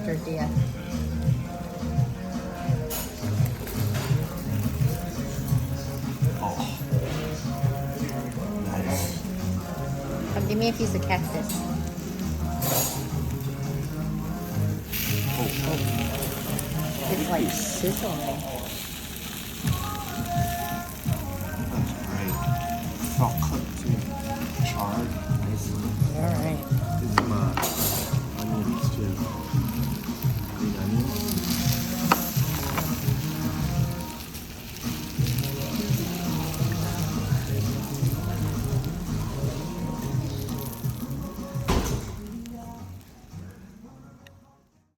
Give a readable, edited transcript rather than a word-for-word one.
tortilla. Oh. Nice. Come give me a piece of cactus. Oh, It's like sizzling. that's great. Frog